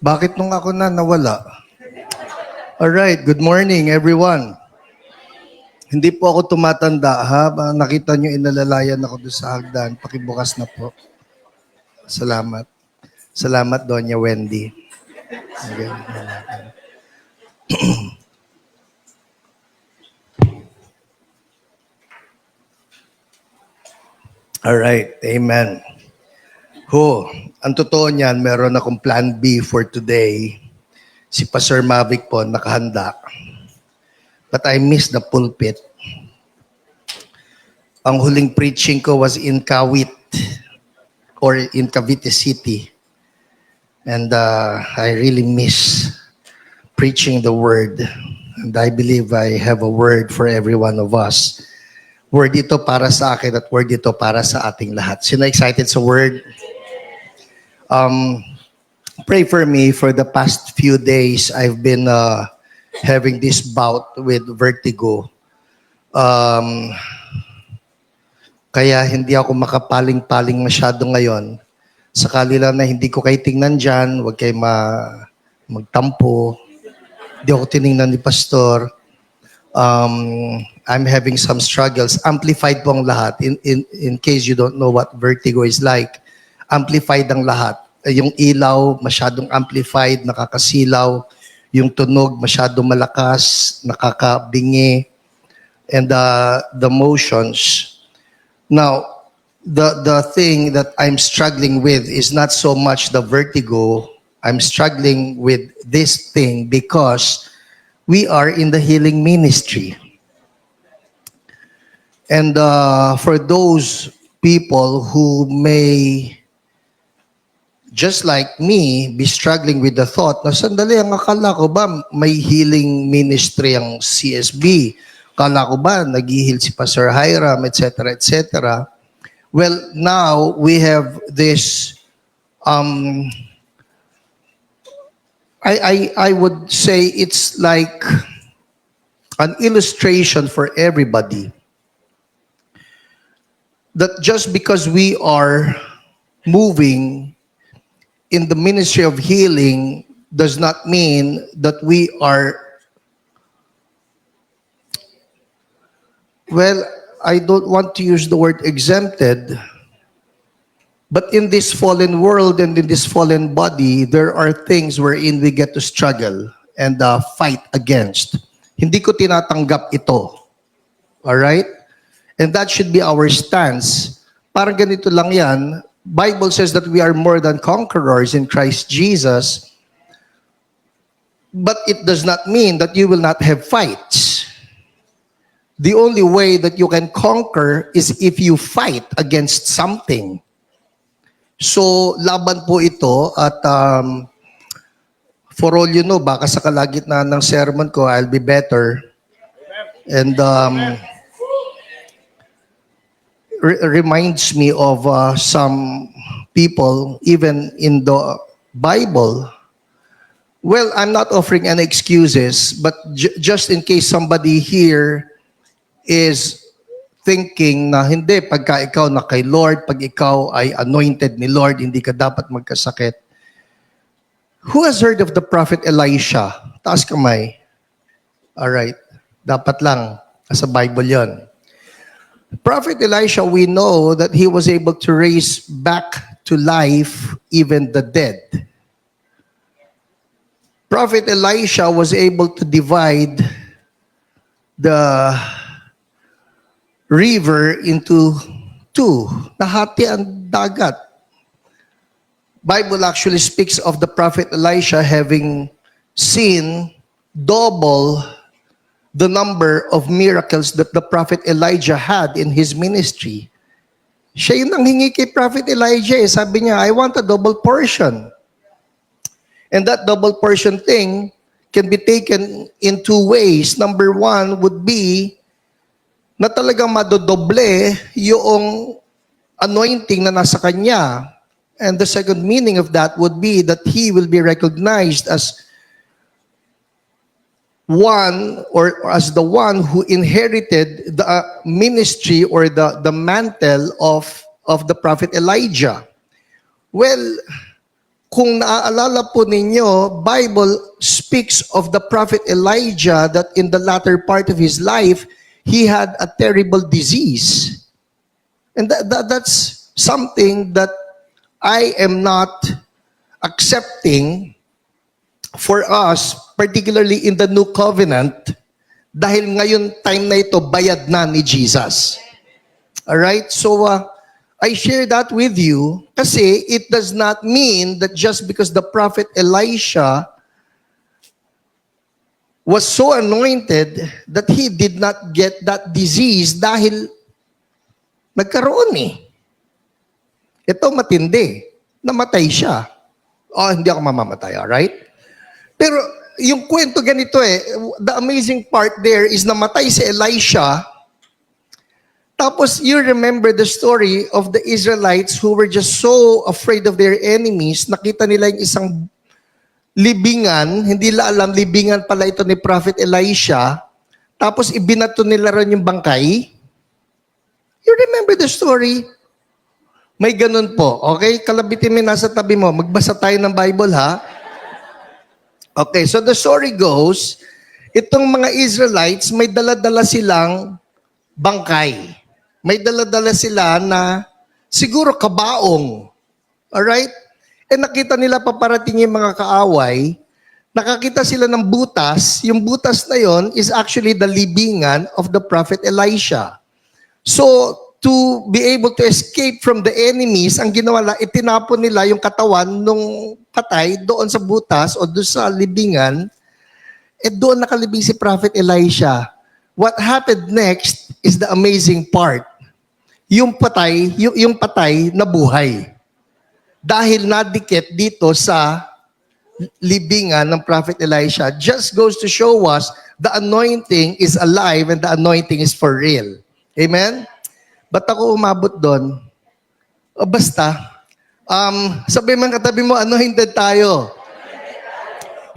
Bakit nung ako na nawala? Alright, good morning everyone. Hindi po ako tumatanda ha. Nakita nyo inalalayan ako doon sa hagdan. Pakibukas na po. Salamat. Salamat, Doña Wendy. Okay. Alright, amen. Ang totoo niyan, meron akong plan B for today. Si Pastor Mavic po nakahanda. But I missed the pulpit. Ang huling preaching ko was in Kawit or in Cavite City. And I really miss preaching the word. And I believe I have a word for every one of us. Word ito para sa akin at word ito para sa ating lahat. Sino excited sa word? Pray for me. For the past few days, I've been having this bout with vertigo. Kaya hindi ako makapaling-paling masyado ngayon. Sakali lang na hindi ko kayo tingnan dyan, huwag kayo magtampo. Hindi ako tiningnan ni Pastor. I'm having some struggles. Amplified po ang lahat. In case you don't know what vertigo is like, amplified ang lahat. Yung ilaw, masyadong amplified, nakakasilaw. Yung tunog, masyadong malakas, nakakabingi. And the motions. Now, the thing that I'm struggling with is not so much the vertigo. I'm struggling with this thing because we are in the healing ministry. And for those people who may, just like me, be struggling with the thought na sandali, ang akala ko ba may healing ministry ang CSB? Akala ko ba nag-heal si Pastor Hiram, etc., etc. Well, now we have this, I would say it's like an illustration for everybody that just because we are moving in the ministry of healing does not mean that we are, well, I don't want to use the word exempted, but in this fallen world and in this fallen body, there are things wherein we get to struggle and fight against. Hindi ko tinatanggap ito. Alright? And that should be our stance. Parang ganito lang yan. Bible says that we are more than conquerors in Christ Jesus, but it does not mean that you will not have fights. The only way that you can conquer is if you fight against something. So, laban po ito at for all you know, baka sa kalagitnaan ng sermon ko, I'll be better. And reminds me of some people, even in the Bible. Well, I'm not offering any excuses, but just in case somebody here is thinking na hindi, pagka ikaw na kay Lord, pag ikaw ay anointed ni Lord, hindi ka dapat magkasakit. Who has heard of the prophet Elisha? Taas kamay. Alright. Dapat lang. Sa Bible yon. Prophet Elisha, we know that he was able to raise back to life even the dead. Prophet Elisha was able to divide the river into two. Nahati ang dagat. Bible actually speaks of the prophet Elisha having seen double the number of miracles that the prophet Elijah had in his ministry. Siya yung nanghingi kay prophet Elijah. Sabi niya, I want a double portion. And that double portion thing can be taken in two ways. Number one would be na talagang madodoble yung anointing na nasa kanya. And the second meaning of that would be that he will be recognized as one or as the one who inherited the ministry or the mantle of the prophet Elijah. Well, kung naaalala po ninyo, Bible speaks of the prophet Elijah that in the latter part of his life, he had a terrible disease. And that's something that I am not accepting for us, particularly in the New Covenant, dahil ngayon time na ito, bayad na ni Jesus. Alright? So, I share that with you kasi it does not mean that just because the prophet Elisha was so anointed that he did not get that disease dahil nagkaroon eh. Ito matindi. Namatay siya. Oh, hindi ako mamamatay, alright? Pero yung kwento ganito the amazing part there is namatay si Elisha. Tapos, you remember the story of the Israelites who were just so afraid of their enemies. Nakita nila yung isang libingan, hindi nila alam, libingan pala ito ni Prophet Elisha. Tapos, ibinato nila ron yung bangkay. You remember the story? May ganun po. Okay? Kalabitin mo nasa tabi mo. Magbasa tayo ng Bible, ha? Okay, so the story goes, itong mga Israelites, may dala-dala silang bangkay. May dala-dala sila na siguro kabaong. Alright? Eh nakita nila paparating yung mga kaaway, nakakita sila ng butas. Yung butas na yon is actually the libingan of the prophet Elisha. So, to be able to escape from the enemies, ang ginawa nila, itinapon nila yung katawan nung patay doon sa butas o doon sa libingan, doon nakalibing si prophet Elisha. What happened next is the amazing part. Yung patay na buhay. Dahil nadikit dito sa libingan ng prophet Elisha, just goes to show us the anointing is alive and the anointing is for real. Amen? Ba't ako umabot doon? O basta, sabi man katabi mo, anointed tayo.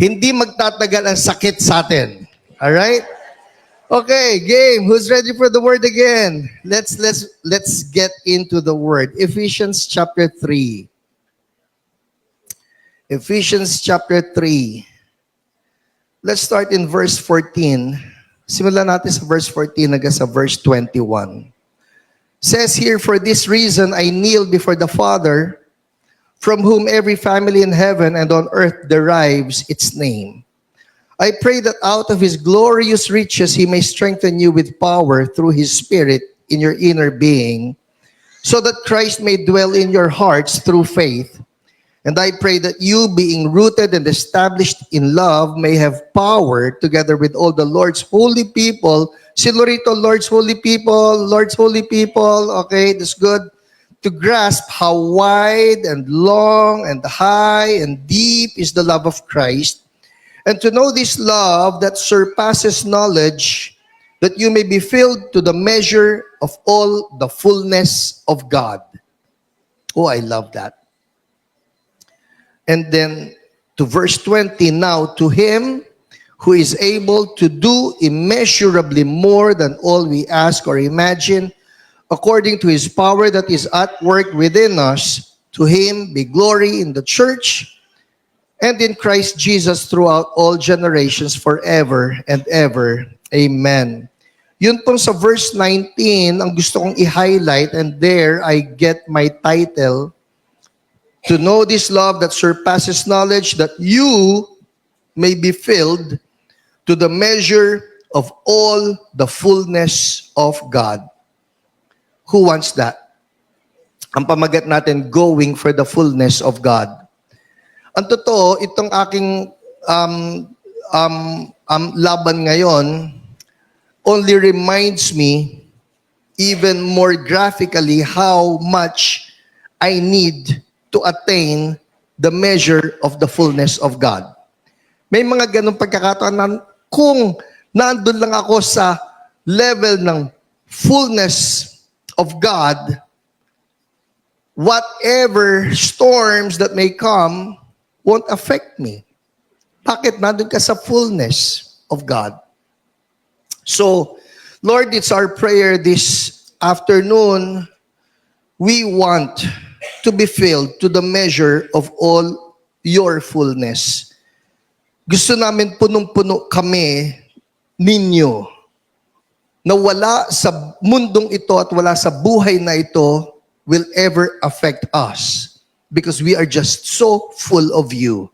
Hindi magtatagal ang sakit sa atin. Alright? Okay, game. Who's ready for the word again? Let's get into the word. Ephesians chapter 3. Ephesians chapter 3. Let's start in verse 14. Simulan natin sa verse 14 hanggang sa verse 21. Says here, for this reason I kneel before the Father, from whom every family in heaven and on earth derives its name. I pray that out of his glorious riches he may strengthen you with power through his Spirit in your inner being, so that Christ may dwell in your hearts through faith. And I pray that you, being rooted and established in love, may have power together with all the Lord's holy people. Si Lorito, Lord's holy people, Lord's holy people. Okay, that's good. To grasp how wide and long and high and deep is the love of Christ, and to know this love that surpasses knowledge, that you may be filled to the measure of all the fullness of God. Oh, I love that. And then to verse 20, now to him who is able to do immeasurably more than all we ask or imagine, according to his power that is at work within us, to him be glory in the church and in Christ Jesus throughout all generations forever and ever. Amen. Yun pong sa verse 19, ang gusto kong i-highlight, and there I get my title, to know this love that surpasses knowledge, that you may be filled to the measure of all the fullness of God. Who wants that? Ang pamagat natin, going for the fullness of God. Ang totoo, itong aking laban ngayon only reminds me even more graphically how much I need to attain the measure of the fullness of God. May mga ganong pagkakataon na kung naandun lang ako sa level ng fullness of God, whatever storms that may come won't affect me. Bakit? Nandun ka sa fullness of God. So, Lord, it's our prayer this afternoon. We want to be filled to the measure of all your fullness. Gusto namin punong-puno kami ninyo na wala sa mundong ito at wala sa buhay na ito will ever affect us because we are just so full of you.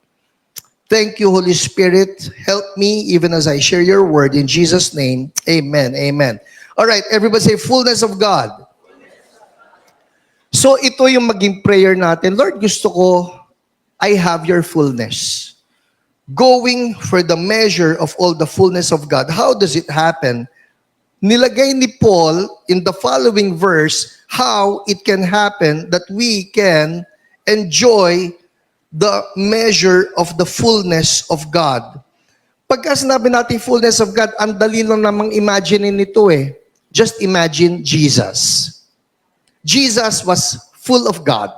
Thank you, Holy Spirit. Help me even as I share your word. In Jesus' name, amen, amen. All right, everybody say, fullness of God. So ito yung maging prayer natin. Lord, gusto ko, I have your fullness. Going for the measure of all the fullness of God. How does it happen? Nilagay ni Paul in the following verse how it can happen that we can enjoy the measure of the fullness of God. Pagka sinabi natin fullness of God, ang dali lang namang imagine nito eh. Just imagine Jesus. Jesus was full of God.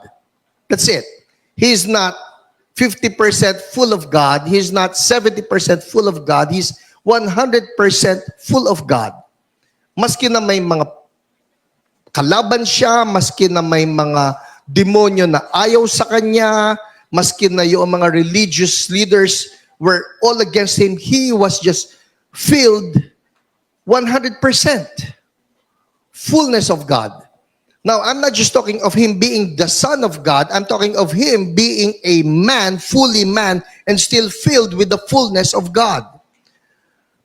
That's it. He's not 50% full of God. He's not 70% full of God. He's 100% full of God. Maski na may mga kalaban siya, maski na may mga demonyo na ayaw sa kanya, maski na yung mga religious leaders were all against him, he was just filled 100%. Fullness of God. Now, I'm not just talking of him being the Son of God. I'm talking of him being a man, fully man, and still filled with the fullness of God.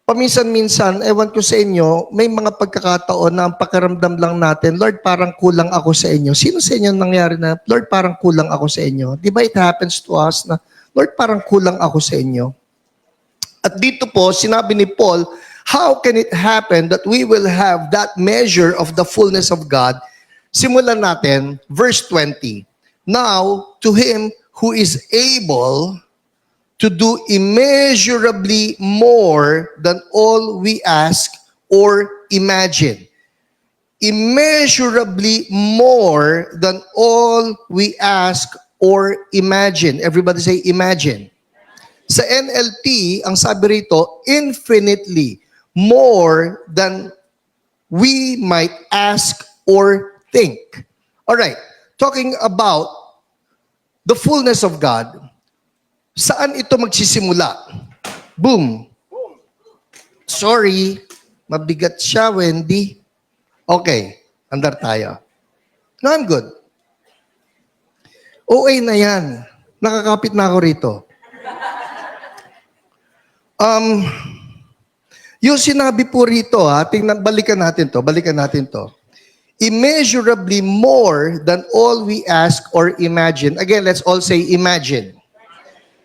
Paminsan-minsan, ewan ko sa inyo, may mga pagkakataon na ang pakiramdam lang natin, Lord, parang kulang ako sa inyo. Sino sa inyo nangyari na, Lord, parang kulang ako sa inyo? Di ba it happens to us na, Lord, parang kulang ako sa inyo? At dito po, sinabi ni Paul, how can it happen that we will have that measure of the fullness of God? Simulan natin, verse 20. Now, to him who is able to do immeasurably more than all we ask or imagine. Immeasurably more than all we ask or imagine. Everybody say, imagine. Sa NLT, ang sabi rito, infinitely more than we might ask or think. All right, talking about the fullness of God, saan ito magsisimula? Boom. Sorry, mabigat siya, Wendy. Okay, andar tayo. No, I'm good. OA na yan. Nakakapit na ako rito. Yung sinabi po rito, balikan natin to. Immeasurably more than all we ask or imagine. Again, let's all say imagine.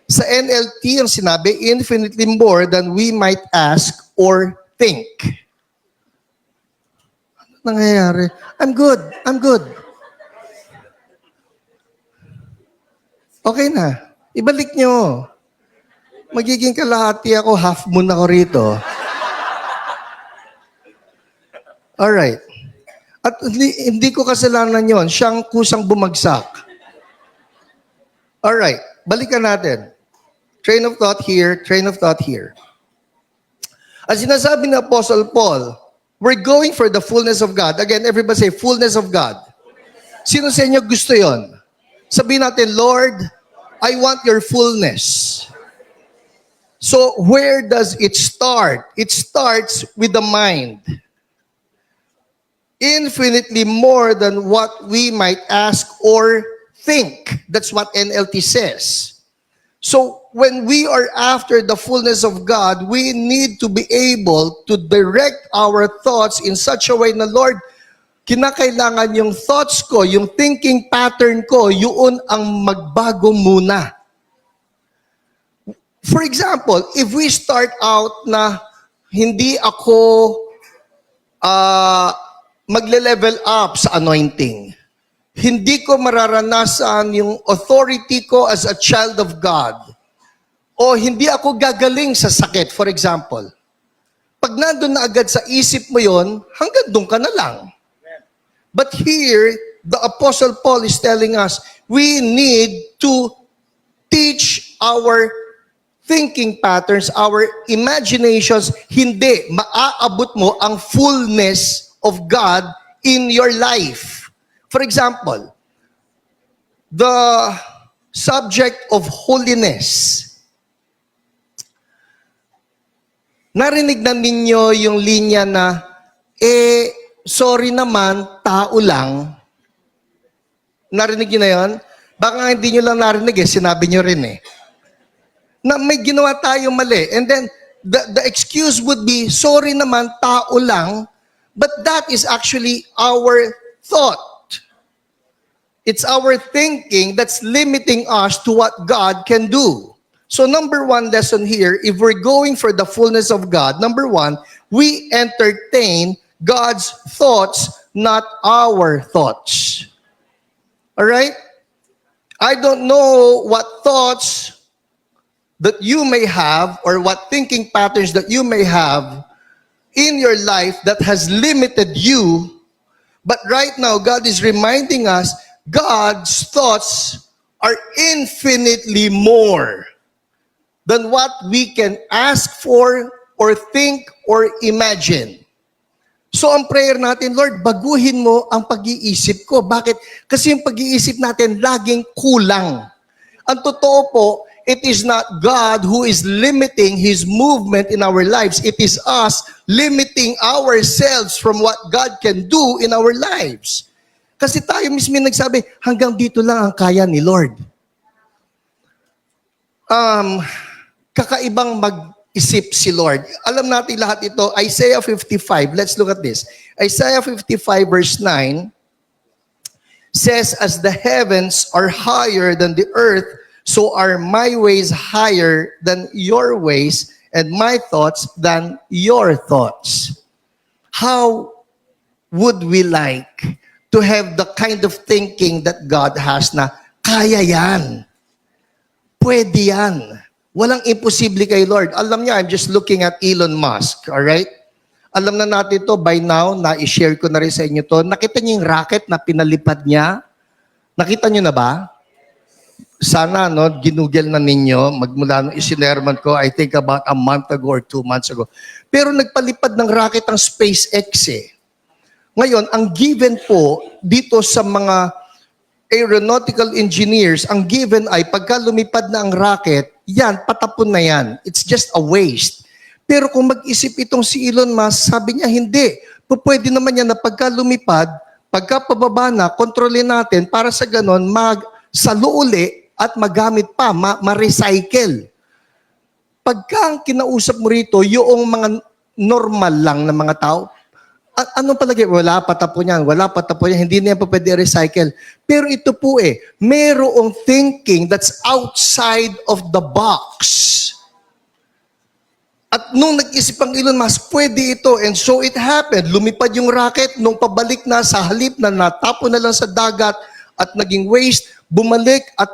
Sa NLT, ang sinabi, infinitely more than we might ask or think. Ano nangyayari? I'm good. Okay na. Ibalik nyo. Magiging kalahati ako, half moon ako rito. Alright. At hindi ko kasalanan yon, siyang kusang bumagsak. Alright, balikan natin. Train of thought here. As sinasabi ng Apostle Paul, we're going for the fullness of God. Again, everybody say, fullness of God. Sino sa inyo gusto yon? Sabihin natin, Lord, I want your fullness. So, where does it start? It starts with the mind. Infinitely more than what we might ask or think. That's what NLT says. So, when we are after the fullness of God, we need to be able to direct our thoughts in such a way na, Lord, kinakailangan yung thoughts ko, yung thinking pattern ko, yun ang magbago muna. For example, if we start out na hindi ako magle-level up sa anointing. Hindi ko mararanasan yung authority ko as a child of God. O hindi ako gagaling sa sakit, for example. Pag nandun na agad sa isip mo yon, hanggang doon ka na lang. But here, the Apostle Paul is telling us, we need to teach our thinking patterns, our imaginations, hindi maaabot mo ang fullness of God in your life. For example, the subject of holiness. Narinig na ninyo yung linya na, sorry naman, tao lang. Narinig nyo na yun? Baka hindi nyo lang narinig sinabi nyo rin na may ginawa tayong mali. And then, the excuse would be, sorry naman, tao lang, but that is actually our thought. It's our thinking that's limiting us to what God can do. So number one lesson here, if we're going for the fullness of God, number one, we entertain God's thoughts, not our thoughts. All right? I don't know what thoughts that you may have or what thinking patterns that you may have in your life that has limited you. But right now, God is reminding us, God's thoughts are infinitely more than what we can ask for or think or imagine. So ang prayer natin, Lord, baguhin mo ang pag-iisip ko. Bakit? Kasi yung pag-iisip natin laging kulang. Ang totoo po, it is not God who is limiting His movement in our lives. It is us limiting ourselves from what God can do in our lives. Kasi tayo mismo nagsabi, hanggang dito lang ang kaya ni Lord. Kakaibang mag-isip si Lord. Alam natin lahat ito, Isaiah 55. Let's look at this. Isaiah 55 verse 9 says, as the heavens are higher than the earth, so are my ways higher than your ways, and my thoughts than your thoughts. How would we like to have the kind of thinking that God has na, kaya yan. Pwede yan. Walang imposible kay Lord. Alam niya, I'm just looking at Elon Musk, alright? Alam na natin to by now, na-share ko na rin sa inyo to. Nakita niyo yung rocket na pinalipad niya? Nakita niyo na ba? Sana, ginugel na ninyo, magmula nung isinerman ko, I think about a month ago or 2 months ago. Pero nagpalipad ng rocket ang SpaceX Ngayon, ang given po dito sa mga aeronautical engineers, ang given ay pagka lumipad na ang rocket, yan, patapon na yan. It's just a waste. Pero kung mag-isip itong si Elon Musk, sabi niya, hindi. Pwede naman yan na pagka lumipad, pagka pababa na, kontrolin natin para sa ganon, salo uli at magamit pa, ma-recycle. Pagka ang kinausap mo rito, yung mga normal lang na mga tao, anong palagi? Wala patapon yan, hindi na yan pa pwede recycle. Pero ito po mayroong thinking that's outside of the box. At nung nag-isip ang Elon Musk, pwede ito. And so it happened. Lumipad yung rocket, nung pabalik na sa halip na natapon na lang sa dagat at naging waste, bumalik at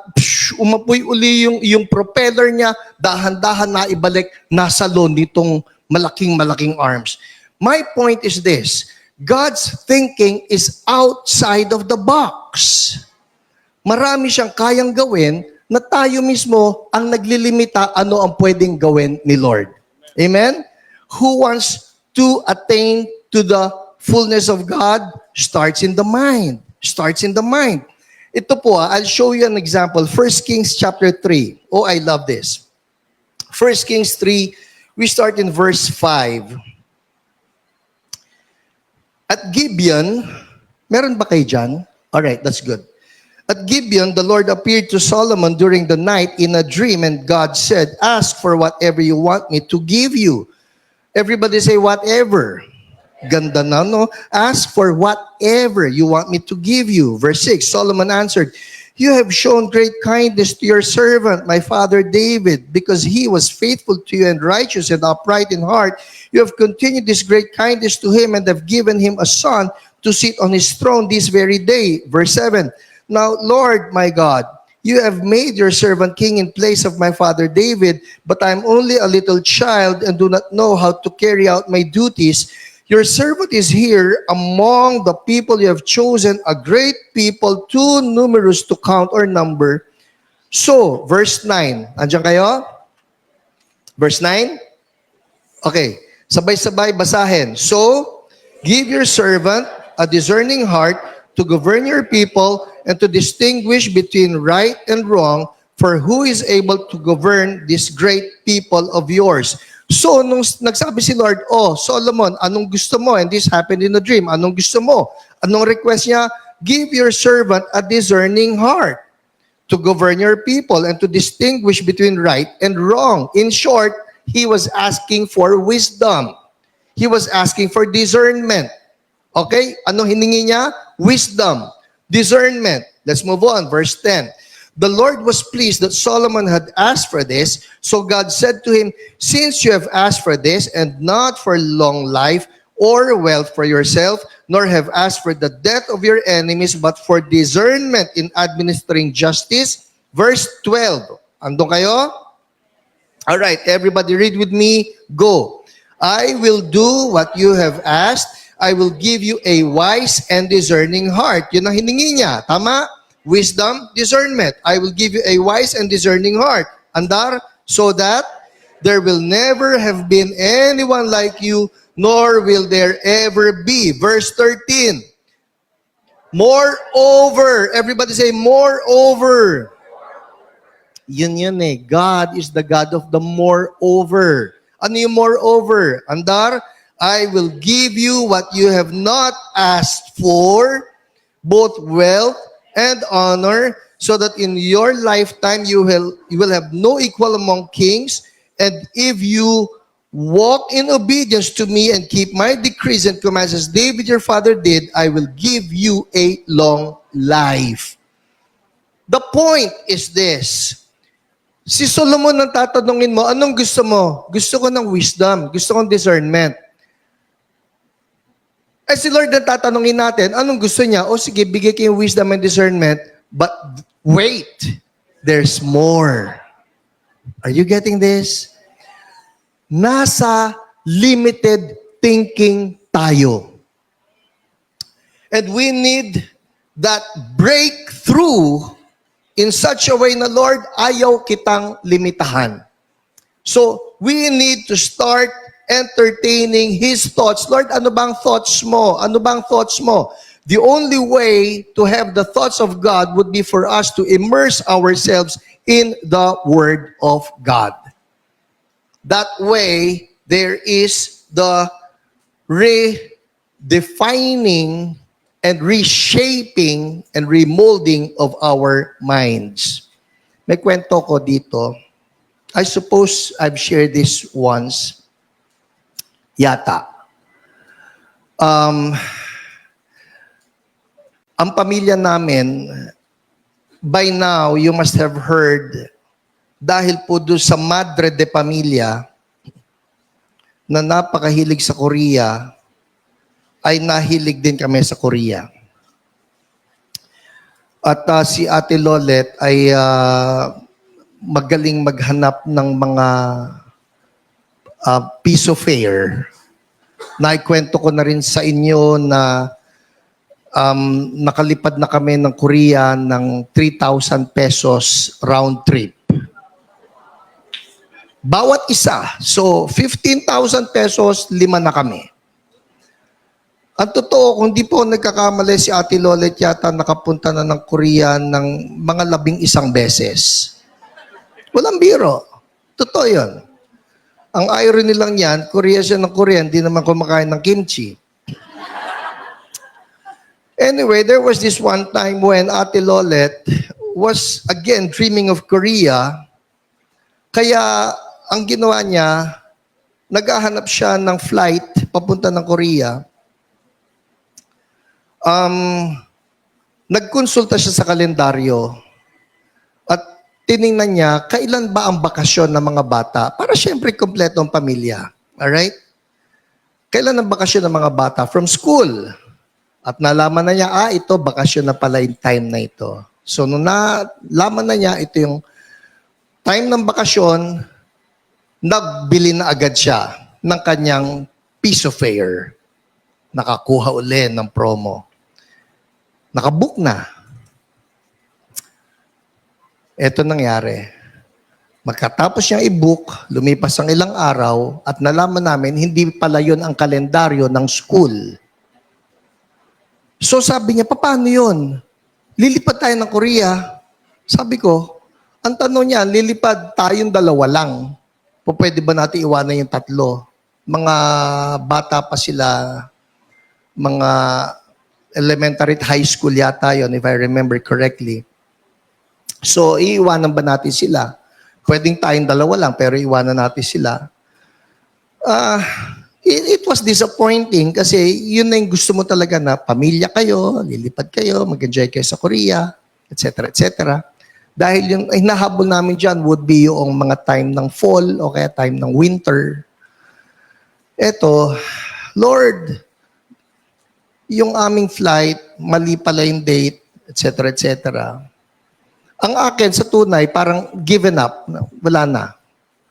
umapoy uli yung propeller niya, dahan-dahan na ibalik, nasa loon nitong malaking arms. My point is this, God's thinking is outside of the box. Marami siyang kayang gawin na tayo mismo ang naglilimita ano ang pwedeng gawin ni Lord. Amen? Who wants to attain to the fullness of God starts in the mind. Starts in the mind. Ito po, I'll show you an example. 1 Kings chapter 3. Oh, I love this. 1 Kings 3, we start in verse 5. At Gibeon, meron ba kayo dyan? Alright, that's good. At Gibeon, the Lord appeared to Solomon during the night in a dream, and God said, ask for whatever you want me to give you. Everybody say, whatever. Ganda na, no? Ask for whatever you want me to give you. Verse 6, Solomon answered, you have shown great kindness to your servant, my father David, because he was faithful to you and righteous and upright in heart. You have continued this great kindness to him and have given him a son to sit on his throne this very day. Verse 7, now, Lord, my God, you have made your servant king in place of my father David, but I am only a little child and do not know how to carry out my duties. Your servant is here among the people you have chosen, a great people, too numerous to count or number. So, verse 9. Andiyan kayo? Verse 9? Okay. Sabay-sabay basahin. So, give your servant a discerning heart to govern your people and to distinguish between right and wrong, for who is able to govern this great people of yours? So, nung nagsabi si Lord, oh, Solomon, anong gusto mo? And this happened in a dream. Anong gusto mo? Anong request niya? Give your servant a discerning heart to govern your people and to distinguish between right and wrong. In short, he was asking for wisdom. He was asking for discernment. Okay? Anong hiningi niya? Wisdom. Discernment. Let's move on. Verse 10. The Lord was pleased that Solomon had asked for this. So God said to him, since you have asked for this and not for long life or wealth for yourself, nor have asked for the death of your enemies, but for discernment in administering justice. Verse 12. Andun kayo? All right, everybody read with me. Go. I will do what you have asked. I will give you a wise and discerning heart. Yun ang hiningi niya. Tama? Wisdom, discernment. I will give you a wise and discerning heart. Andar, so that there will never have been anyone like you, nor will there ever be. Verse 13. Moreover, everybody say, moreover. Yun eh. God is the God of the moreover. Ano yung moreover? Andar, I will give you what you have not asked for, both wealth and honor, so that in your lifetime you will have no equal among kings. And if you walk in obedience to me and keep my decrees and commands as David your father did, I will give you a long life. The point is this. Si Solomon ang tatanungin mo, anong gusto mo? Gusto ko ng wisdom. Gusto kong discernment. Eh si Lord ang tatanungin natin, anong gusto niya? O sige, bigay kayo wisdom and discernment, but wait, there's more. Are you getting this? Nasa limited thinking tayo. And we need that breakthrough in such a way na, Lord, ayaw kitang limitahan. So, we need to start entertaining His thoughts. Lord, ano bang thoughts mo? Ano bang thoughts mo? The only way to have the thoughts of God would be for us to immerse ourselves in the Word of God. That way, there is the redefining and reshaping and remolding of our minds. May kwento ko dito. I suppose I've shared this once. Yata. Ang pamilya namin, by now, you must have heard, dahil po doon sa madre de pamilya, na napakahilig sa Korea, ay nahilig din kami sa Korea. At si Ate Lolet ay magaling maghanap ng mga piso fare. Naikwento ko na rin sa inyo na nakalipad na kami ng Korea ng 3,000 pesos round trip. Bawat isa. So, 15,000 pesos, 5 na kami. Ang totoo, kung di po nagkakamali si Ate Lolet yata nakapunta na ng Korea ng mga 11 beses. Walang biro. Totoo yun. Ang irony lang yan, Korea siya ng Korea, hindi naman kumakain ng kimchi. Anyway, there was this one time when Ate Lolet was again dreaming of Korea. Kaya ang ginawa niya, naghahanap siya ng flight papunta ng Korea. Nagkonsulta siya sa kalendaryo at tiningnan niya kailan ba ang bakasyon ng mga bata para syempre kompleto ang pamilya. Alright? Kailan ang bakasyon ng mga bata? From school. At nalaman na niya, ito, bakasyon na pala yung time na ito. So, nung nalaman na niya, ito yung time ng bakasyon, nagbili na agad siya ng kanyang piso fare. Nakakuha uli ng promo. Nakabook na. Ito nangyari. Magkatapos niyang i-book, lumipas ang ilang araw, at nalaman namin, hindi pala yun ang kalendaryo ng school. So sabi niya, paano yun? Lilipad tayo ng Korea. Sabi ko, ang tanong niya, lilipad tayong dalawa lang. O pwede ba natin iwanan yung tatlo? Mga bata pa sila, mga elementary at high school yata yon, if I remember correctly. So, iiwanan ba natin sila? Pwedeng tayong dalawa lang, pero iwanan natin sila. It was disappointing kasi yun na yung gusto mo talaga na pamilya kayo, lilipad kayo, mag-enjoy kayo sa Korea, etc. etc. Dahil yung hinahabol namin dyan would be yung mga time ng fall o kaya time ng winter. Eto, Lord, yung aming flight, mali pala yung date, etc. etc. Ang akin sa tunay, parang given up. Wala na.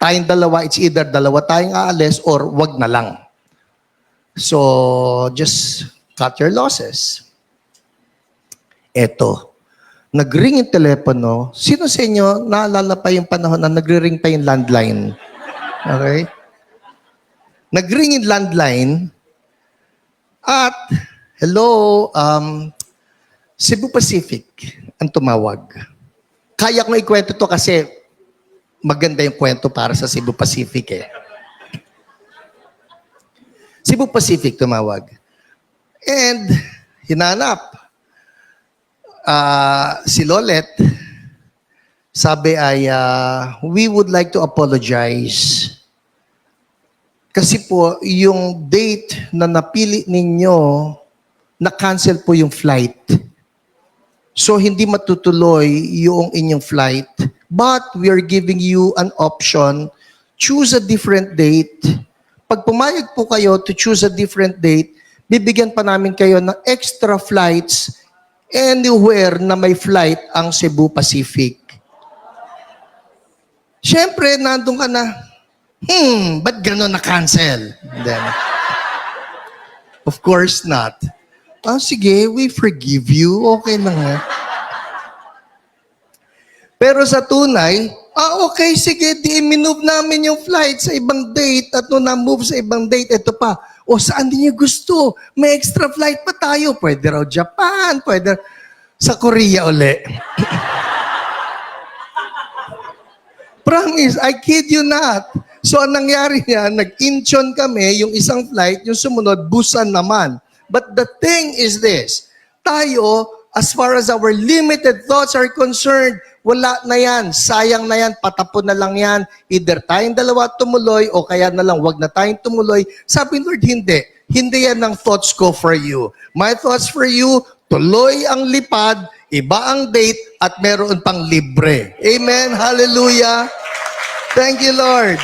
Tayong dalawa, it's either dalawa tayong aalis or wag na lang. So, just cut your losses. Eto, nag-ring yung telepono. Sino sa inyo naalala pa yung panahon na nagre-ring pa yung landline? Okay? Nag-ring yung landline at, hello, Cebu Pacific ang tumawag. Kaya kong ikwento to kasi maganda yung kwento para sa Cebu Pacific eh. Cebu Pacific tumawag. And hinanap. Si Lolet, sabi ay, we would like to apologize. Kasi po, yung date na napili ninyo, na-cancel po yung flight. So, hindi matutuloy yung inyong flight. But, we are giving you an option. Choose a different date. Pag pumayag po kayo to choose a different date, bibigyan pa namin kayo ng extra flights anywhere na may flight ang Cebu Pacific. Siyempre, nandun ka na, ba't gano'n na-cancel? Then, of course not. Sige, we forgive you. Okay lang nga. Pero sa tunay, okay, sige, i-move namin yung flight sa ibang date at nung na-move sa ibang date, ito pa. Saan din niyo gusto? May extra flight pa tayo. Pwede raw Japan, pwede sa Korea uli. Promise, I kid you not. So, ang nangyari niya, nag-Incheon kami, yung isang flight, yung sumunod, Busan naman. But the thing is this, tayo, as far as our limited thoughts are concerned, wala na yan, sayang na yan, patapon na lang yan. Either tayong dalawa tumuloy o kaya na lang wag na tayong tumuloy. Sabi Lord, hindi. Hindi yan ang thoughts ko for you. My thoughts for you, tuloy ang lipad, iba ang date, at meron pang libre. Amen? Hallelujah! Thank you, Lord.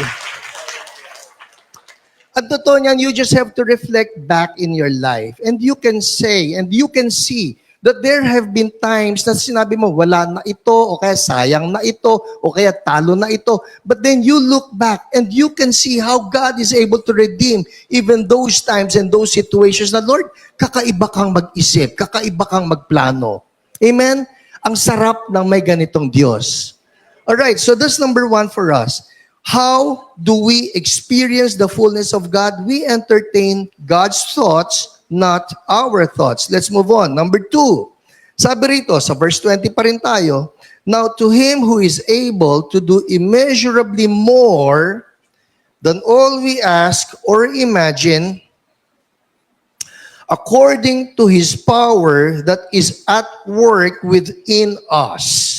At totoo niyan, you just have to reflect back in your life. And you can say, and you can see, that there have been times na sinabi mo, wala na ito, o kaya sayang na ito, o kaya talo na ito. But then you look back and you can see how God is able to redeem even those times and those situations na, Lord, kakaiba kang mag-isip, kakaiba kang magplano. Amen? Ang sarap ng may ganitong Diyos. Alright, so that's number 1 for us. How do we experience the fullness of God? We entertain God's thoughts, not our thoughts. Let's move on. Number 2, sabi rito, sa verse 20 pa rin tayo, now to Him who is able to do immeasurably more than all we ask or imagine, according to His power that is at work within us.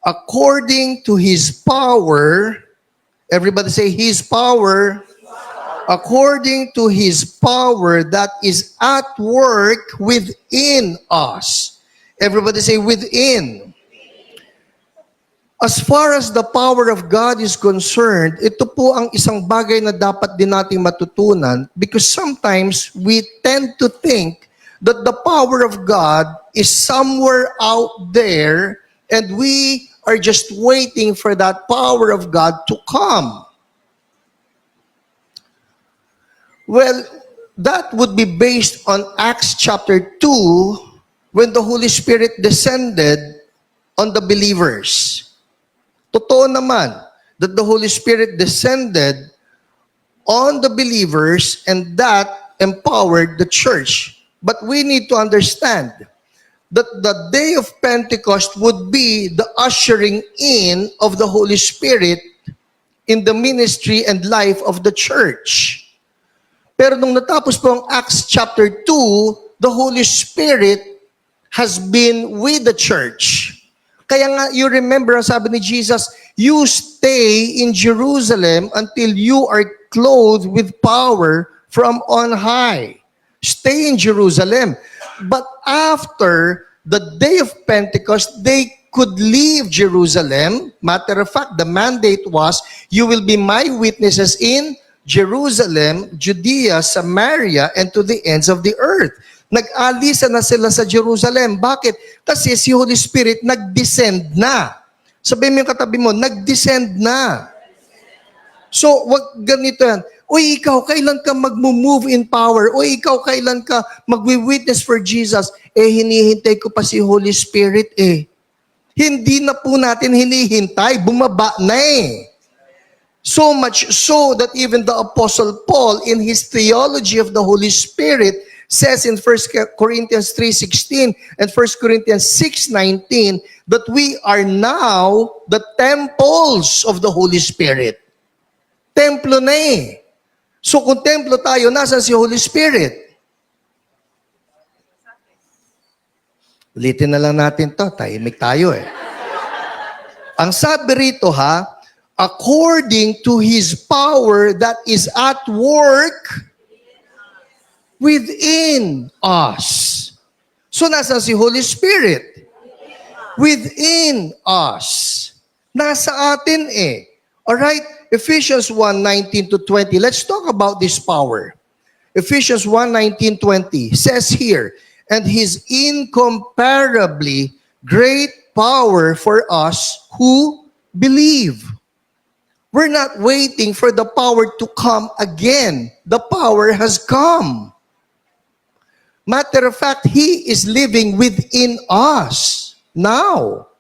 According to His power, everybody say, His power. According to His power that is at work within us. Everybody say, within. As far as the power of God is concerned, ito po ang isang bagay na dapat din nating matutunan because sometimes we tend to think that the power of God is somewhere out there and we are just waiting for that power of God to come. Well, that would be based on Acts chapter 2 when the Holy Spirit descended on the believers. Totoo naman that the Holy Spirit descended on the believers and that empowered the church. But we need to understand that the day of Pentecost would be the ushering in of the Holy Spirit in the ministry and life of the church. Pero nung natapos po ang Acts chapter 2, the Holy Spirit has been with the church. Kaya nga, you remember, ang sabi ni Jesus, you stay in Jerusalem until you are clothed with power from on high. Stay in Jerusalem. But after the day of Pentecost, they could leave Jerusalem. Matter of fact, the mandate was, you will be my witnesses in Jerusalem, Judea, Samaria, and to the ends of the earth. Nag-alisa na sila sa Jerusalem. Bakit? Kasi si Holy Spirit nag-descend na. Sabihin mo yung katabi mo, nag-descend na. So, wag ganito yan. Uy, ikaw, kailan ka mag-move in power? Uy, ikaw, kailan ka mag-witness for Jesus? Hinihintay ko pa si Holy Spirit Hindi na po natin hinihintay. Bumaba na So much so that even the Apostle Paul, in his theology of the Holy Spirit, says in 1 Corinthians 3:16 and 1 Corinthians 6:19 that we are now the temples of the Holy Spirit. Templo na So kung templo tayo, nasan si Holy Spirit? Ulitin na lang natin to, tahimik tayo Ang sabi rito according to His power that is at work within us. So nasan si Holy Spirit? Within us. Nasa atin Alright? Ephesians 1:19-20. Let's talk about this power. Ephesians 1:19-20 says here, and His incomparably great power for us who believe. We're not waiting for the power to come again. The power has come. Matter of fact, He is living within us now.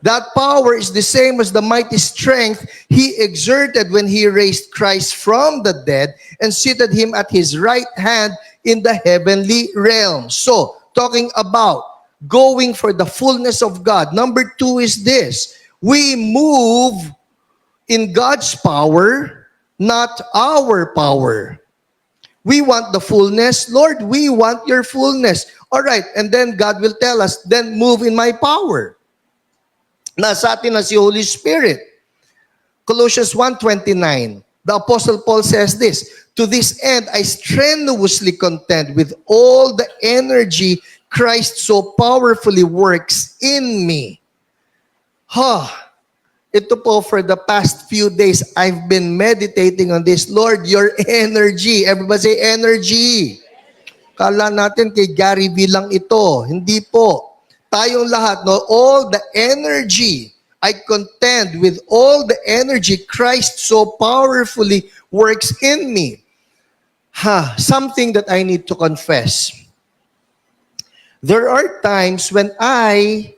That power is the same as the mighty strength He exerted when He raised Christ from the dead and seated Him at His right hand in the heavenly realm. So, talking about going for the fullness of God. Number 2 is this. We move in God's power, not our power. We want the fullness. Lord, we want your fullness. All right, and then God will tell us, then move in my power. Nasa atin na si Holy Spirit. Colossians 1:29. The Apostle Paul says this, to this end, I strenuously contend with all the energy Christ so powerfully works in me. Ito po, for the past few days, I've been meditating on this. Lord, your energy. Everybody say energy. Kala natin kay Gary V lang ito. Hindi po. Tayong lahat, all the energy, I contend with all the energy Christ so powerfully works in me. Something that I need to confess. There are times when I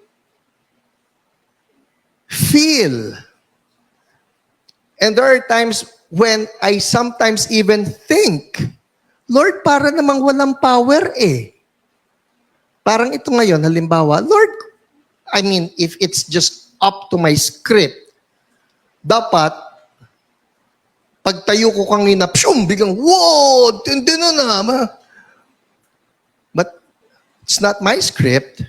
feel, and there are times when I sometimes even think, Lord, para namang walang power Parang ito ngayon, halimbawa, Lord, I mean, if it's just up to my script, dapat, pagtayo ko kanina, biglang, whoa, tindi na. But it's not my script.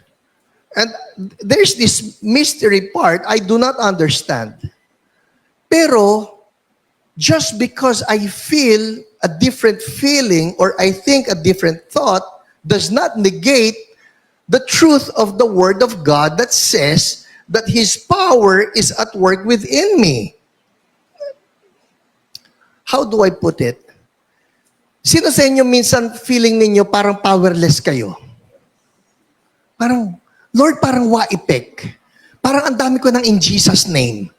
And there's this mystery part I do not understand. Pero, just because I feel a different feeling or I think a different thought does not negate the truth of the Word of God that says that His power is at work within me. How do I put it? Sino sa inyo minsan feeling ninyo parang powerless kayo? Parang, Lord, parang waipek. Parang ang dami ko ng in Jesus' name.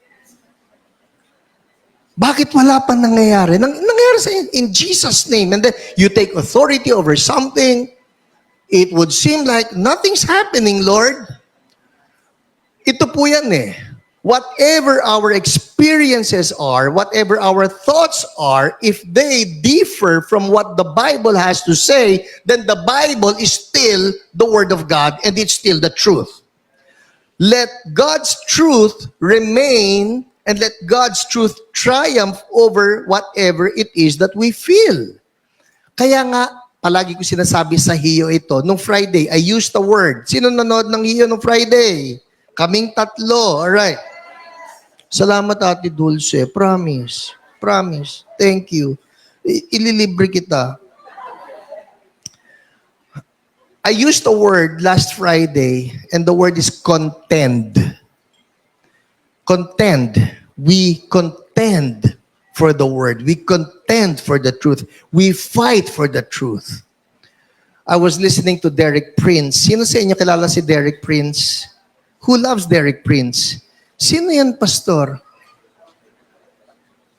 Bakit wala pa nangyayari? Nangyayari sa in Jesus' name. And then you take authority over something. It would seem like nothing's happening, Lord. Ito po yan whatever our experiences are, whatever our thoughts are, if they differ from what the Bible has to say, then the Bible is still the Word of God and it's still the truth. Let God's truth remain and let God's truth triumph over whatever it is that we feel. Kaya nga, palagi ko sinasabi sa HIO ito, nung Friday, I used the word. Sino nanood ng HIO nung Friday? Kaming tatlo, alright. Salamat, Ate Dulce. Promise. Promise. Thank you. Ililibre kita. I used the word last Friday, and the word is contend. Contend. We contend for the word. We contend for the truth. We fight for the truth. I was listening to Derek Prince. Sino sa inyo kilala si Derek Prince? Who loves Derek Prince? Sino yan, pastor?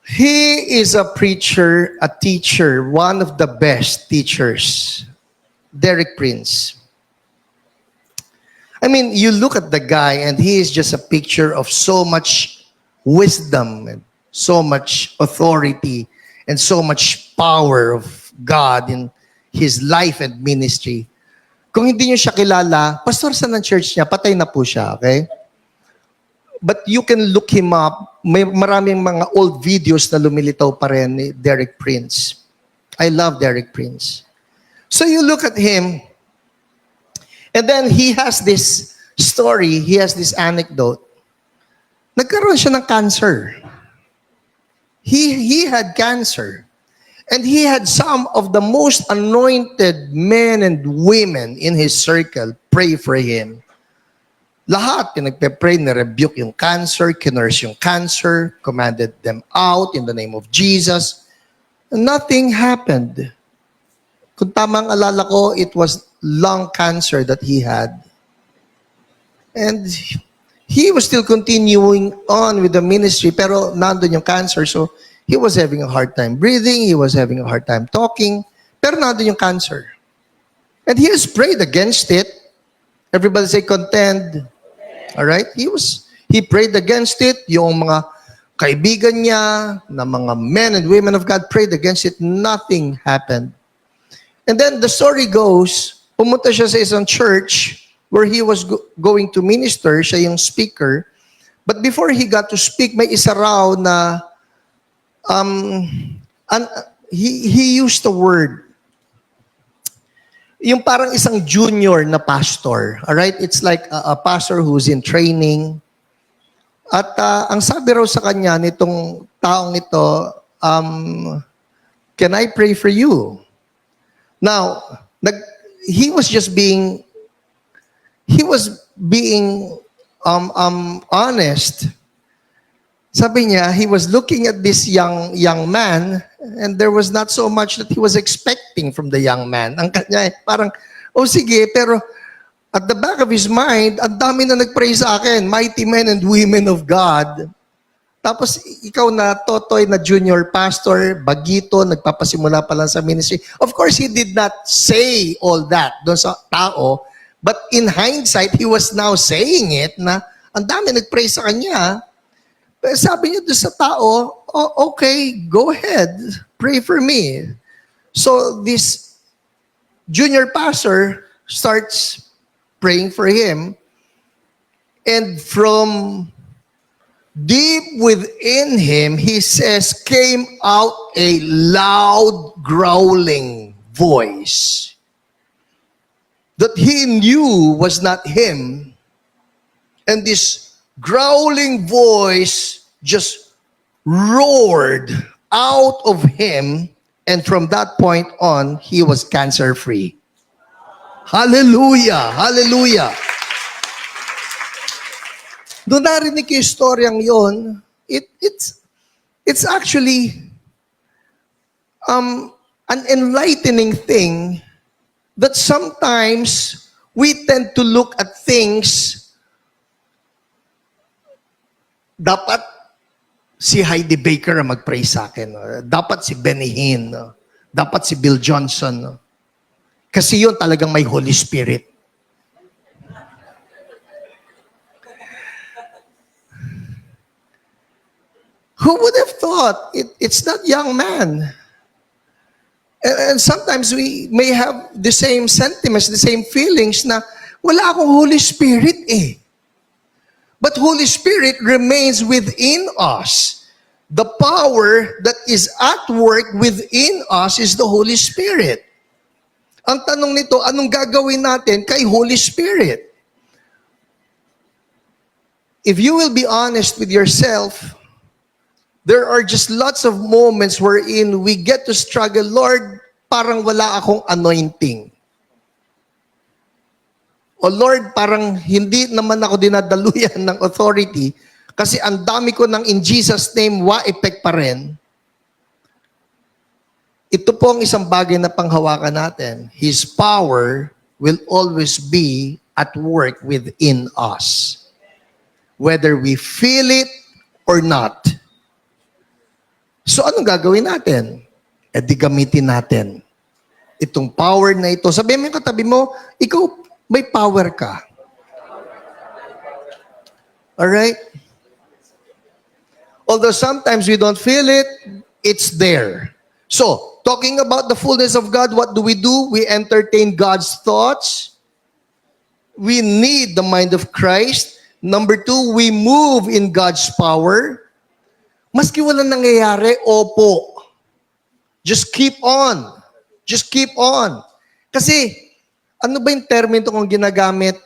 He is a preacher, a teacher, one of the best teachers. Derek Prince. I mean, you look at the guy and he is just a picture of so much wisdom and so much authority and so much power of God in his life and ministry. Kung hindi niyo siya kilala, pastor sa ng church niya, patay na po siya, okay? But you can look him up. May maraming mga old videos na lumilitaw pa rin ni Derek Prince. I love Derek Prince. So you look at him, and then he has this story, he has this anecdote. Nagkaroon siya ng cancer. He had cancer. And he had some of the most anointed men and women in his circle pray for him. Lahat, pinagpe-pray, na-rebuke yung cancer, kinurse yung cancer, commanded them out in the name of Jesus. Nothing happened. Kung tamang alala ko, it was lung cancer that he had. And he was still continuing on with the ministry, pero nandun yung cancer, so he was having a hard time breathing, he was having a hard time talking, pero nandun yung cancer. And he has prayed against it. Everybody say contend. All right? He prayed against it. Yung mga kaibigan niya, na mga men and women of God prayed against it. Nothing happened. And then the story goes, pumunta siya sa isang church where he was going to minister, siya yung speaker. But before he got to speak, may isa raw na he used the word. Yung parang isang junior na pastor. All right? It's like a pastor who's in training. At ang sabi raw sa kanya nitong taong ito, can I pray for you? Now, he was being honest. Sabi niya, he was looking at this young man, and there was not so much that he was expecting from the young man. Ang kanya, parang, oh sige, pero at the back of his mind, ang dami na nag-pray sa akin, mighty men and women of God. Tapos ikaw na totoy na junior pastor, bagito, nagpapasimula pa lang sa ministry. Of course, he did not say all that doon sa tao, but in hindsight, he was now saying it na ang dami nag-pray sa kanya. Pero sabi niya doon sa tao, oh, okay, go ahead, pray for me. So this junior pastor starts praying for him, and from deep within him, he says, came out a loud, growling voice that he knew was not him. And this growling voice just roared out of him, and from that point on, he was cancer-free. Hallelujah! Hallelujah! Doon narinig yung storyang yon, it's actually an enlightening thing that sometimes we tend to look at things, dapat si Heidi Baker ang mag-pray sa akin. Dapat si Benny Hinn. Dapat si Bill Johnson. Kasi yun talagang may Holy Spirit. Who would have thought? It's that young man. And sometimes we may have the same sentiments, the same feelings na wala akong Holy Spirit eh. But Holy Spirit remains within us. The power that is at work within us is the Holy Spirit. Ang tanong nito, anong gagawin natin kay Holy Spirit? If you will be honest with yourself, there are just lots of moments wherein we get to struggle, Lord, parang wala akong anointing. O Lord, parang hindi naman ako dinadaluyan ng authority kasi ang dami ko ng in Jesus' name, wa-effect pa rin. Ito po ang isang bagay na panghawakan natin. His power will always be at work within us. Whether we feel it or not. So anong gagawin natin? E di gamitin natin. Itong power na ito. Sabihin mo yung katabi mo, ikaw may power ka. Alright? Although sometimes we don't feel it, it's there. So, talking about the fullness of God, what do? We entertain God's thoughts. We need the mind of Christ. Number 2, we move in God's power. Maski walang nangyayari, opo. Just keep on. Just keep on. Kasi, ano ba yung termino kung ginagamit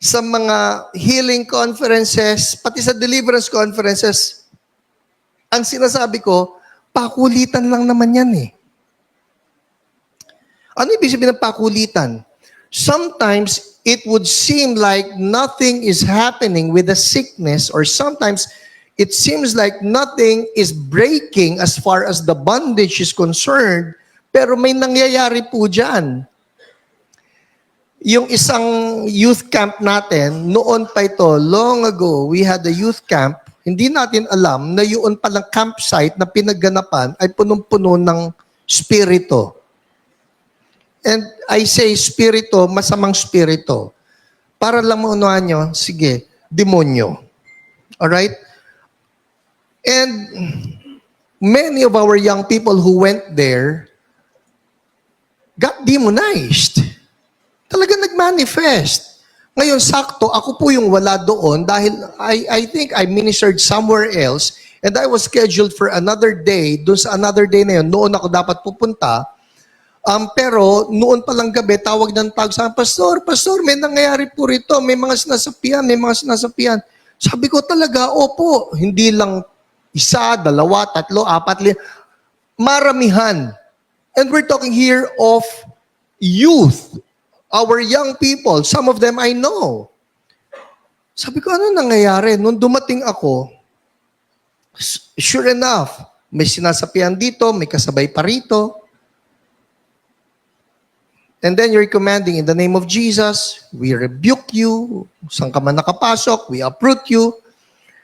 sa mga healing conferences, pati sa deliverance conferences? Ang sinasabi ko, pakulitan lang naman yan eh. Ano ibig sabihin ng pakulitan? Sometimes, it would seem like nothing is happening with the sickness, or sometimes, it seems like nothing is breaking as far as the bondage is concerned, pero may nangyayari po dyan. Yung isang youth camp natin, noon pa ito, long ago, we had a youth camp, hindi natin alam na yun palang campsite na pinagganapan ay punong-puno ng spirito. And I say spirito, masamang spirito. Para lang maunahan nyo, sige, demonyo. Alright? And many of our young people who went there got demonized. Talaga nag-manifest. Ngayon, sakto, ako po yung wala doon dahil I think I ministered somewhere else and I was scheduled for another day. Doon sa another day na yun, noon ako dapat pupunta. Pero noon palang gabi, tawag ng tawag sa akin, Pastor, may nangyayari po rito. May mga sinasapian. Sabi ko talaga, opo. Hindi lang isa, dalawa, tatlo, apat, maramihan. And we're talking here of youth. Our young people, some of them I know. Sabi ko, ano nangyayari? Nung dumating ako, sure enough, may sinasapian dito, may kasabay pa rito. And then you're commanding, in the name of Jesus, we rebuke you. Saan ka man nakapasok, we uproot you.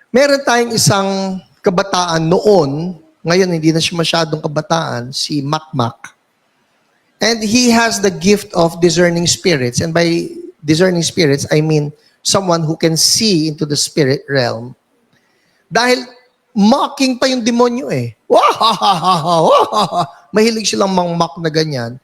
Meron tayong isang kabataan noon, ngayon hindi na siya masyadong kabataan, si Makmak. And he has the gift of discerning spirits. And by discerning spirits, I mean someone who can see into the spirit realm. Dahil mocking pa yung demonyo eh. Mahilig silang mang-mock na ganyan.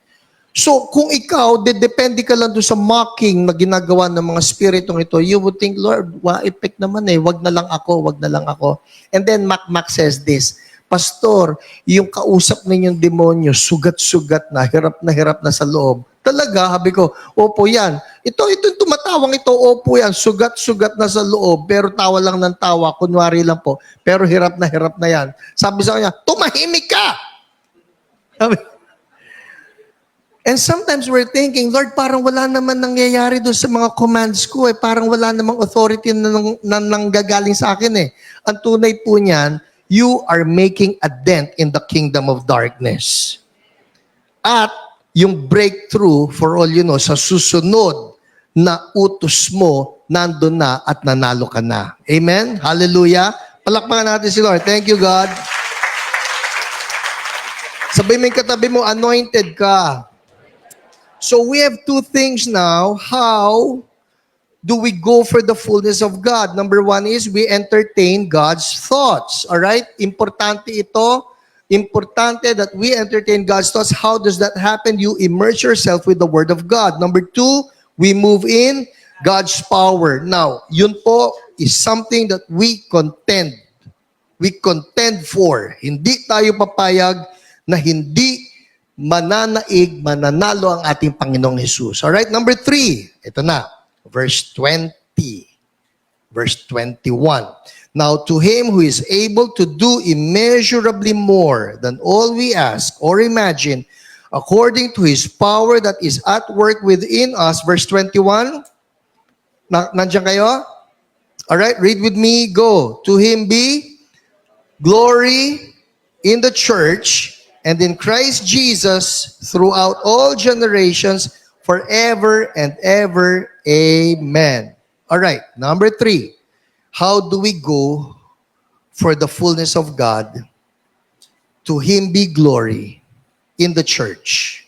So, kung ikaw, depende ka lang doon sa mocking na ginagawa ng mga spiritong ito, you would think, Lord, effect naman eh, wag na lang ako. And then Makmak says this, Pastor, yung kausap ninyong demonyo, sugat-sugat na hirap na sa loob. Talaga, habi ko, opo yan. Ito tumatawang ito, opo yan, sugat-sugat na sa loob, pero tawa lang ng tawa, kunwari lang po, pero hirap na yan. Sabi sa kanya, tumahimik ka! And sometimes we're thinking, Lord, parang wala naman nangyayari doon sa mga commands ko eh. Parang wala namang authority na nanggagaling sa akin eh. Ang tunay po niyan, you are making a dent in the kingdom of darkness. At yung breakthrough, for all you know, sa susunod na utos mo, nandun na at nanalo ka na. Amen? Hallelujah. Palakpakan natin si Lord. Thank you, God. Sabi mo yung katabi mo, anointed ka. So we have two things now, how do we go for the fullness of God? Number one is we entertain God's thoughts. All right? Importante ito. Importante that we entertain God's thoughts. How does that happen? You immerse yourself with the Word of God. Number two, we move in God's power. Now, yun po is something that we contend. We contend for. Hindi tayo papayag na hindi mananaig, mananalo ang ating Panginoong Jesus. All right? Number three, ito na, verse 20, verse 21. Now, to Him who is able to do immeasurably more than all we ask or imagine, according to His power that is at work within us, verse 21, nandiyan kayo? All right, read with me, go. To Him be glory in the church and in Christ Jesus throughout all generations, forever and ever. Amen. All right, number three. How do we go for the fullness of God? To Him be glory in the church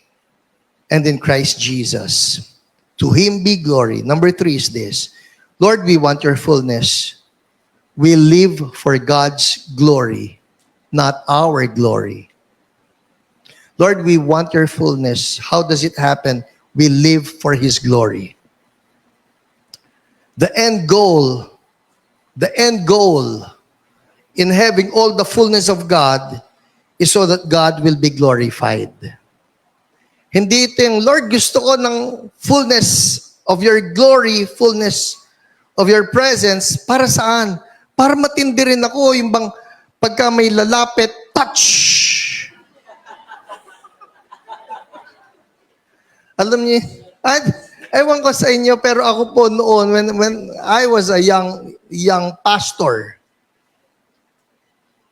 and in Christ Jesus. To Him be glory. Number three is this. Lord, we want your fullness. We live for God's glory, not our glory. Lord, we want your fullness. How does it happen? We live for His glory. The end goal in having all the fullness of God is so that God will be glorified. Hindi ito yung, Lord, gusto ko ng fullness of your glory, fullness of your presence. Para saan? Para matindi rin ako, yung bang pagka may lalapit, touch. Alam niyo, ewan ko sa inyo, pero ako po noon, when I was a young pastor,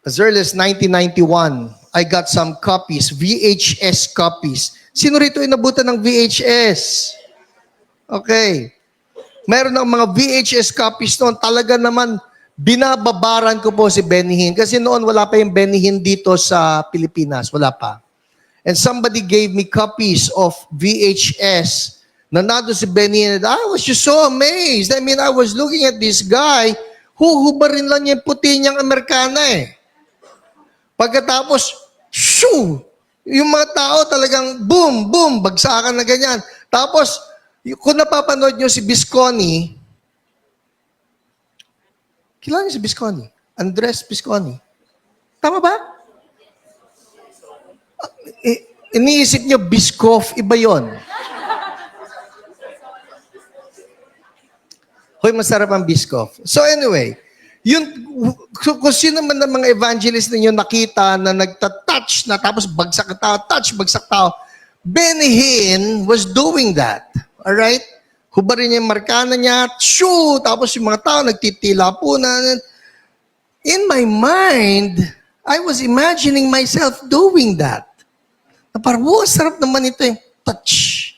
as early as 1991, I got some copies, VHS copies. Sino rito inabutan ng VHS? Okay. Meron ng mga VHS copies noon. Talaga naman, binababaran ko po si Benny Hinn. Kasi noon, wala pa yung Benny Hinn dito sa Pilipinas. Wala pa. And somebody gave me copies of VHS na nado si Benny Hinn. I was just so amazed. I mean, I was looking at this guy, huhubarin lang niya yung puti niyang Amerikana eh. Pagkatapos, shoo! Yung mga tao talagang boom, boom, bagsakan na ganyan. Tapos, kung napapanood nyo si Bisconi, kilala niyo si Bisconi? Andres Bisconi. Tama ba? Iniisip nyo, Biscoff, iba yon. Hoy, masarap ang Biscoff. So anyway, yun, kung sino man ng mga evangelist ninyo nakita na nagtatouch na tapos bagsak tao, touch, bagsak tao, Benny Hinn was doing that. Alright? Hubarin niya yung markana niya, shoo! Tapos yung mga tao nagtitila po na. In my mind, I was imagining myself doing that. Na parang, wow, sarap naman ito yung touch.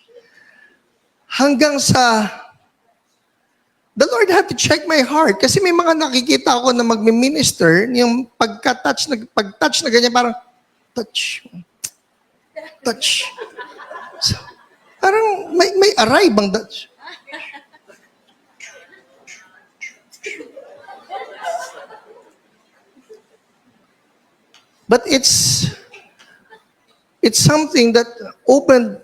Hanggang sa the Lord had to check my heart kasi may mga nakikita ako na magmi-minister, yung pag-touch na ganyan, parang, touch. So, parang may aray bang touch? But it's something that opened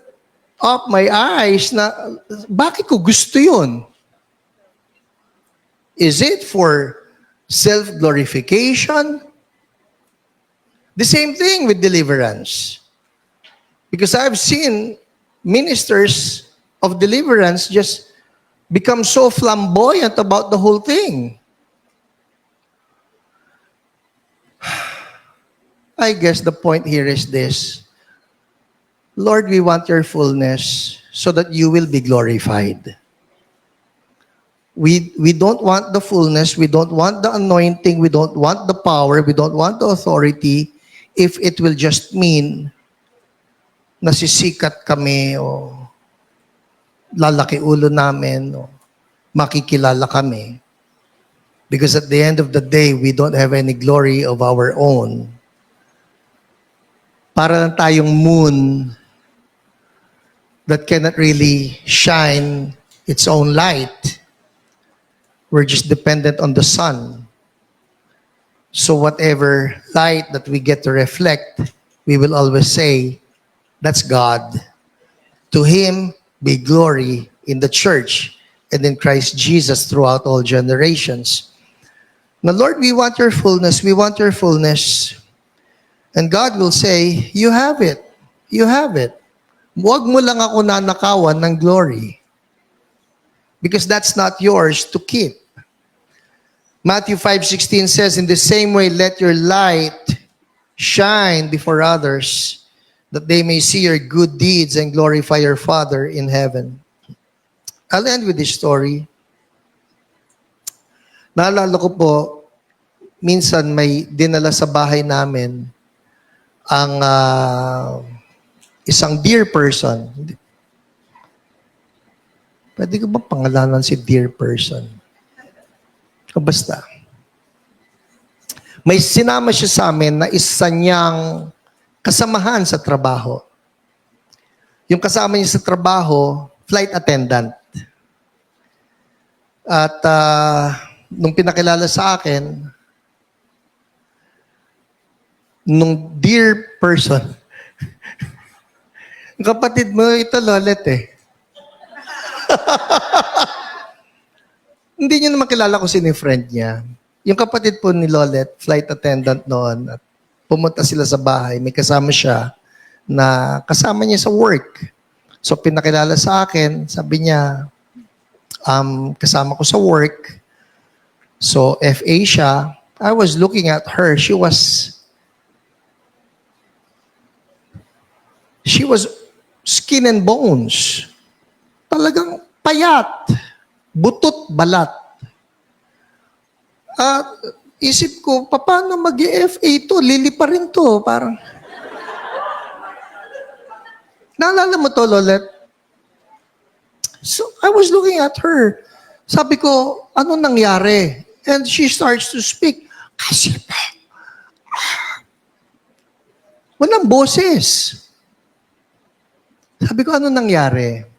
up my eyes na bakit ko gusto yun? Is it for self-glorification? The same thing with deliverance. Because I've seen ministers of deliverance just become so flamboyant about the whole thing. I guess the point here is this. Lord, we want your fullness so that you will be glorified. We don't want the fullness, we don't want the anointing, we don't want the power, we don't want the authority if it will just mean nasisikat kami o lalaki ulo namin o makikilala kami. Because at the end of the day, we don't have any glory of our own. Para lang tayong moon that cannot really shine its own light. We're just dependent on the sun. So whatever light that we get to reflect, we will always say, that's God. To Him be glory in the church and in Christ Jesus throughout all generations. Now, Lord, we want your fullness. We want your fullness. And God will say, you have it. You have it. Huwag mo lang ako nanakawan ng glory. Because that's not yours to keep. Matthew 5:16 says, in the same way, let your light shine before others, that they may see your good deeds and glorify your Father in heaven. I'll end with this story. Naalala ko po, minsan may dinala sa bahay namin ang isang dear person. Pwede ko ba pangalanan si dear person? O basta. May sinama siya sa amin na isa niyang kasamahan sa trabaho. Yung kasama niya sa trabaho, flight attendant. At nung pinakilala sa akin, nung dear person, kapatid mo, ito Lolet eh. Hindi niyo naman kilala ko sino yung friend niya. Yung kapatid po ni Lolet, flight attendant noon, at pumunta sila sa bahay, may kasama siya na kasama niya sa work. So pinakilala sa akin, sabi niya, kasama ko sa work. So FA siya. I was looking at her. She was skin and bones. Talagang payat. Butot balat. At isip ko, paano mag-FA to? Lili pa rin to. Parang, naalala mo to, Lolet? So, I was looking at her. Sabi ko, ano nangyari? And she starts to speak. Kasi po, walang boses. Sabi ko, ano nangyari?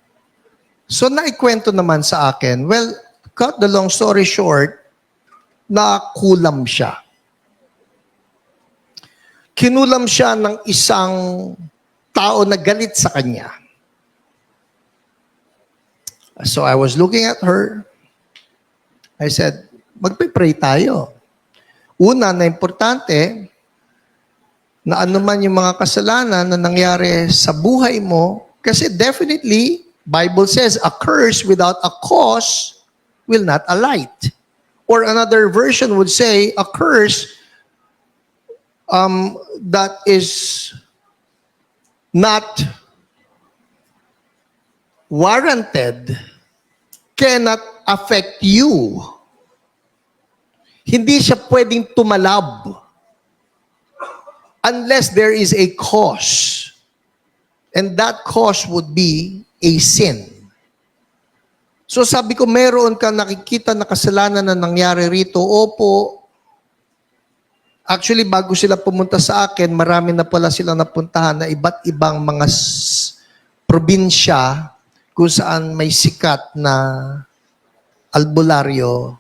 So, naikwento naman sa akin. Well, cut the long story short, nakulam siya. Kinulam siya ng isang tao na galit sa kanya. So, I was looking at her. I said, magpe-pray tayo. Una na importante, na anuman yung mga kasalanan na nangyari sa buhay mo, kasi definitely, Bible says, a curse without a cause will not alight. Or another version would say, a curse that is not warranted cannot affect you. Hindi siya pwedeng tumalab unless there is a cause. And that cause would be a sin. So sabi ko, meron ka nakikita na kasalanan na nangyari rito? Opo. Actually, bago sila pumunta sa akin, marami na pala silang napuntahan na iba't ibang mga probinsya kung saan may sikat na albularyo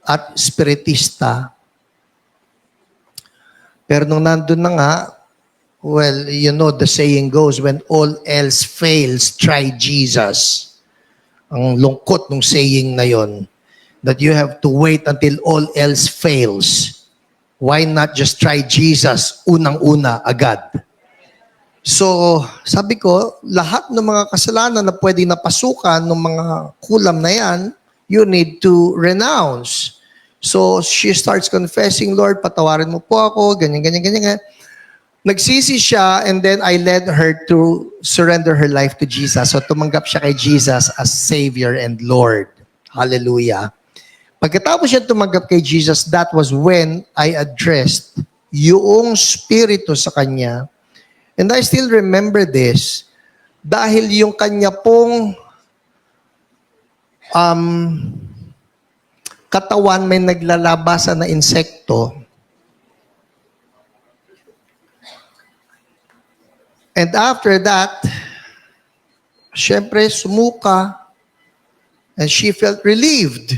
at spiritista. Pero nung nandun na nga, well, you know, the saying goes, when all else fails, try Jesus. Ang lungkot ng saying na yon, that you have to wait until all else fails. Why not just try Jesus unang-una agad? So, sabi ko, lahat ng mga kasalanan na pwede napasukan ng mga kulam na yan, you need to renounce. So, she starts confessing, Lord, patawarin mo po ako, ganyan, ganyan, ganyan. Nagsisi siya, and then I led her to surrender her life to Jesus. So tumanggap siya kay Jesus as Savior and Lord. Hallelujah. Pagkatapos siya tumanggap kay Jesus, that was when I addressed yung spirito sa kanya. And I still remember this dahil yung kanya pong katawan may naglalabasan na insekto. And after that, syempre sumuka and she felt relieved.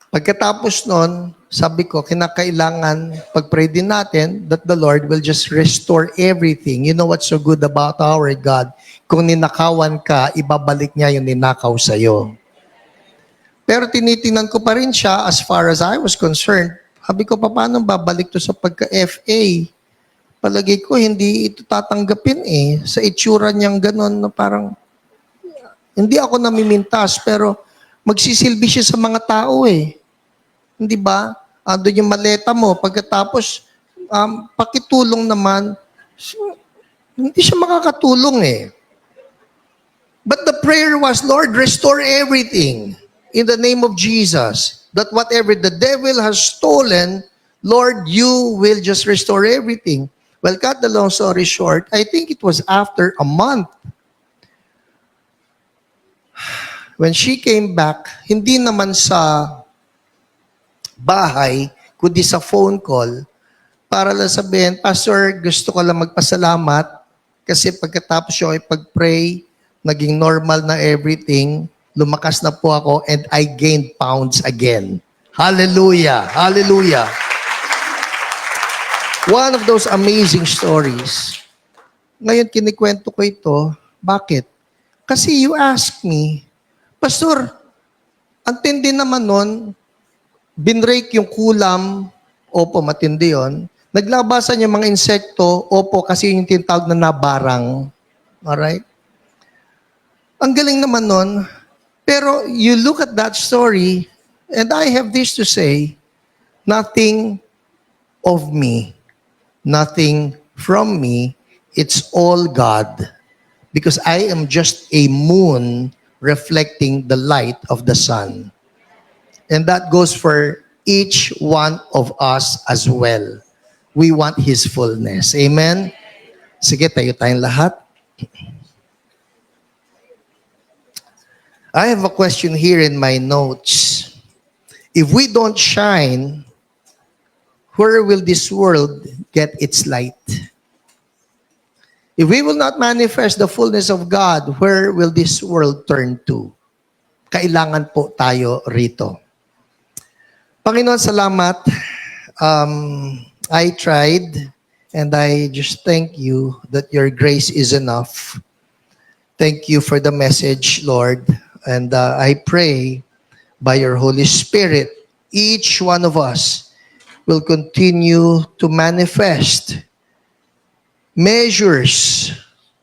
Pagkatapos nun, sabi ko, kinakailangan pag-pray din natin that the Lord will just restore everything. You know what's so good about our God? Kung ninakawan ka, ibabalik niya yung ninakaw sa'yo. Pero tinitingnan ko pa rin siya as far as I was concerned. Sabi ko, paano babalik to sa pagka-FA? Palagay ko, hindi ito tatanggapin eh. Sa itsura niyang ganon na parang, hindi ako namimintas, pero magsisilbi siya sa mga tao eh. Hindi ba? Ando yung maleta mo. Pagkatapos, pakitulong naman, hindi siya makakatulong eh. But the prayer was, Lord, restore everything in the name of Jesus. That whatever the devil has stolen, Lord, you will just restore everything. Well, cut the long story short, I think it was after a month. When she came back, hindi naman sa bahay, kundi sa phone call, para lang sabihin, Pastor, gusto ko lang magpasalamat kasi pagkatapos yung ipag-pray, naging normal na everything, lumakas na po ako and I gained pounds again. Hallelujah! Hallelujah! One of those amazing stories. Ngayon, kinikwento ko ito. Bakit? Kasi you ask me, Pastor, ang tindi naman nun, binrake yung kulam, opo, matindi yun. Naglabasan yung mga insekto, opo, kasi yung tinatawag na nabarang. Alright? Ang galing naman nun. Pero you look at that story, and I have this to say, nothing of me, nothing from me, it's all God. Because I am just a moon reflecting the light of the sun. And that goes for each one of us as well. We want His fullness. Amen? Sige, tayo tayong lahat. I have a question here in my notes. If we don't shine, where will this world get its light? If we will not manifest the fullness of God, where will this world turn to? Kailangan po tayo rito. Panginoon, salamat. I tried, and I just thank you that your grace is enough. Thank you for the message, Lord. And I pray by your Holy Spirit, each one of us will continue to manifest measures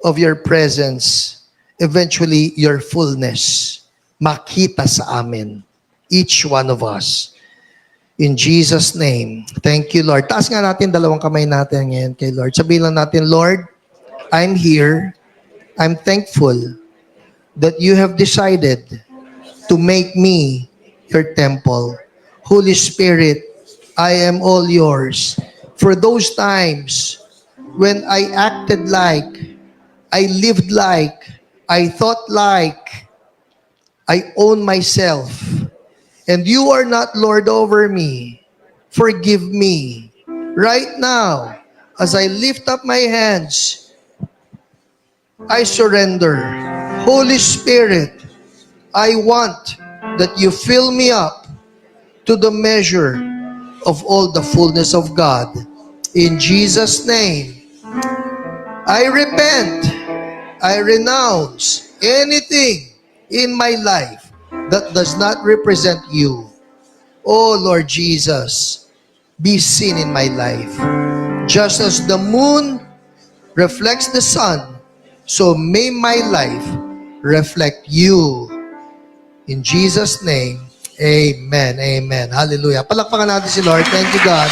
of your presence, eventually your fullness, makita sa amin, each one of us. In Jesus' name, thank you, Lord. Taas nga natin dalawang kamay natin ngayon kay Lord. Sabihin lang natin, Lord, I'm here. I'm thankful that you have decided to make me your temple. Holy Spirit, I am all yours. For those times when I acted like, I lived like, I thought like, I own myself, and you are not Lord over me, forgive me. Right now, as I lift up my hands, I surrender. Holy Spirit, I want that you fill me up to the measure of all the fullness of God. In Jesus' name, I repent, I renounce anything in my life that does not represent you. Oh Lord Jesus, be seen in my life. Just as the moon reflects the sun, so may my life reflect you. In Jesus' name, amen, amen. Hallelujah. Palakpakan natin si Lord. Thank you, God.